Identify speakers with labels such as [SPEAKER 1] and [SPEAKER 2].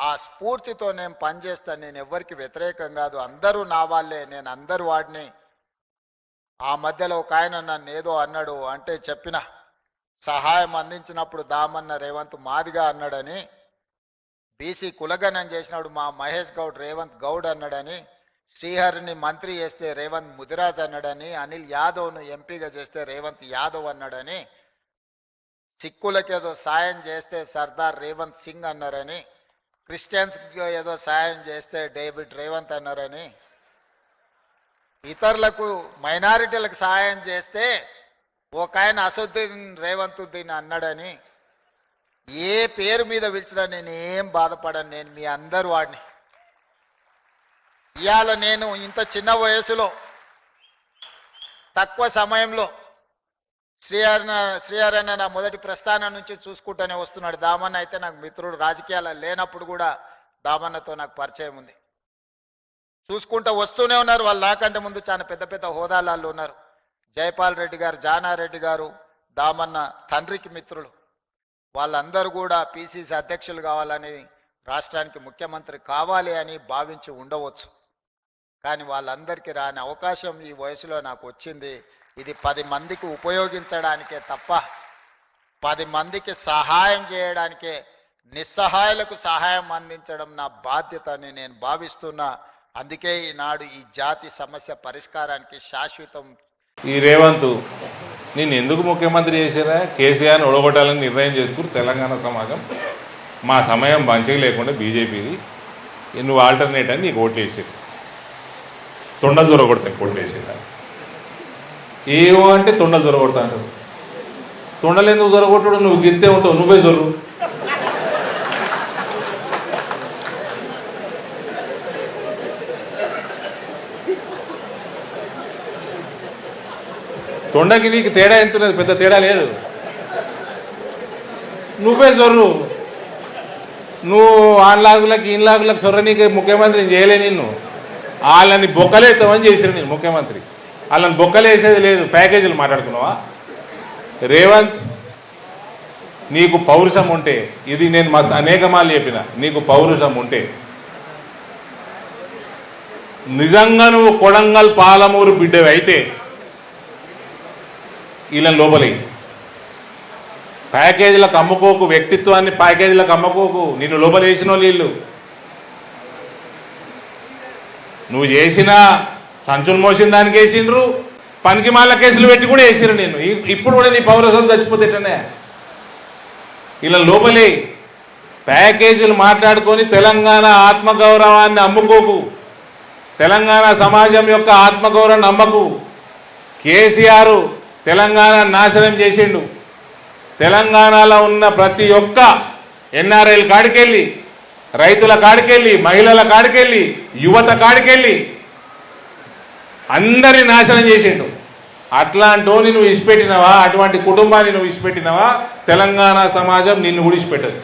[SPEAKER 1] ఆ స్ఫూర్తితో నేను పనిచేస్తాను. నేను ఎవరికి వ్యతిరేకం కాదు, అందరూ నా వాళ్ళే, నేను అందరు వాడిని. ఆ మధ్యలో ఒక ఆయన నన్ను ఏదో అన్నాడు అంటే చెప్పిన సహాయం అందించినప్పుడు దామన్న రేవంత్ మాదిగా అన్నాడని, బీసీ కులగణం చేసినాడు మా మహేష్ గౌడ్ రేవంత్ గౌడ్ అన్నాడని, శ్రీహరిని మంత్రి చేస్తే రేవంత్ ముదిరాజ్ అన్నాడని, అనిల్ యాదవ్ను ఎంపీగా చేస్తే రేవంత్ యాదవ్ అన్నాడని, సిక్కులకేదో సాయం చేస్తే సర్దార్ రేవంత్ సింగ్ అన్నారని, క్రిస్టియన్స్కి ఏదో సాయం చేస్తే డేవిడ్ రేవంత్ అన్నారని, ఇతరులకు మైనారిటీలకు సహాయం చేస్తే ఒక ఆయన అసదుద్దీన్ రేవంతుద్దీన్ అన్నాడని, ఏ పేరు మీద పిలిచినా నేను ఏం బాధపడను. నేను మీ అందరు వాడిని. ఇవాళ నేను ఇంత చిన్న తక్కువ సమయంలో శ్రీహరణ నా మొదటి ప్రస్థానం నుంచి చూసుకుంటూనే వస్తున్నాడు. దామన్న అయితే నాకు మిత్రుడు, రాజకీయాలు లేనప్పుడు కూడా దామన్నతో నాకు పరిచయం ఉంది. చూసుకుంటూ వస్తూనే ఉన్నారు. వాళ్ళు నాకంటే ముందు చాలా పెద్ద పెద్ద హోదాలలో ఉన్నారు. జైపాల్ రెడ్డి గారు, జానారెడ్డి గారు దామన్న తండ్రికి మిత్రులు. వాళ్ళందరూ కూడా పిసిసి అధ్యక్షులు కావాలని, రాష్ట్రానికి ముఖ్యమంత్రి కావాలి అని భావించి ఉండవచ్చు. కానీ వాళ్ళందరికీ రాని అవకాశం ఈ వయసులో నాకు వచ్చింది. ఇది 10 మందికి ఉపయోగించడానికే తప్ప 10 మందికి సహాయం చేయడానికే, నిస్సహాయులకు సహాయం అందించడం నా బాధ్యత అని నేను భావిస్తున్నా. అందుకే ఈనాడు ఈ జాతి సమస్య పరిష్కారానికి శాశ్వతం.
[SPEAKER 2] ఈ రేవంత్ నేను ఎందుకు ముఖ్యమంత్రి చేశారా, కేసీఆర్ని ఓడగొట్టాలని నిర్ణయం చేసుకుని తెలంగాణ సమాజం మా సమయం మంచిగా లేకుండా బీజేపీది నువ్వు ఆల్టర్నేట్ అని నీకు ఓట్లు వేసారు. తొండలు దొరకొడతాయి ఓట్లు వేసారు. ఏమో అంటే తొండలు దొరకొడతా అంటారు. తొండలు ఎందుకు దొరకొట్టడు, నువ్వు గిత్తే ఉంటావు, నువ్వే జొర్రు. తొండకి నీకు తేడా ఎంతున్నది, పెద్ద తేడా లేదు. నువ్వే జొర్రు. నువ్వు ఆన్లాగులకు ఈన్లాగులకు సొర్ర నీకు ముఖ్యమంత్రి చేయలే. నిన్ను వాళ్ళని బొక్కలేస్తామని చేసిరు. నేను ముఖ్యమంత్రి వాళ్ళని బొక్కలేసేది లేదు. ప్యాకేజీలు మాట్లాడుకున్నావా? రేవంత్ నీకు పౌరుషం ఉంటే, ఇది నేను మస్తు అనేక మార్లు చెప్పిన, నీకు పౌరుషం ఉంటే నిజంగా నువ్వు కొడంగల్ పాలమూరు బిడ్డవి అయితే వీళ్ళని లోపలి ప్యాకేజీలకు అమ్ముకోకు, వ్యక్తిత్వాన్ని ప్యాకేజీలకు అమ్ముకోకు. నిన్ను లోపలేసిన వీళ్ళు. నువ్వు చేసిన సంచులు మోసిన దానికి వేసిండ్రు, పనికి మాల కేసులు పెట్టి కూడా వేసిరు. నేను ఇప్పుడు కూడా నీ పౌరసం చచ్చిపోతేటనే ఇలా లోపలే ప్యాకేజీలు మాట్లాడుకొని తెలంగాణ ఆత్మగౌరవాన్ని అమ్ముకోకు. తెలంగాణ సమాజం యొక్క ఆత్మగౌరవాన్ని నమ్మకు. కేసీఆర్ తెలంగాణ నాశనం చేసిండు. తెలంగాణలో ఉన్న ప్రతి ఒక్క ఎన్ఆర్ఐల కాడికెళ్ళి, రైతుల కాడికెళ్ళి, మహిళల కాడికెళ్ళి, యువత కాడికెళ్ళి అందరినీ నాశనం చేసిండు. అట్లాంటోని నువ్వు ఇచ్చిపెట్టినవా, అటువంటి కుటుంబాన్ని నువ్వు ఇచ్చిపెట్టినవా, తెలంగాణ సమాజం నిన్ను విడిచిపెట్టదు.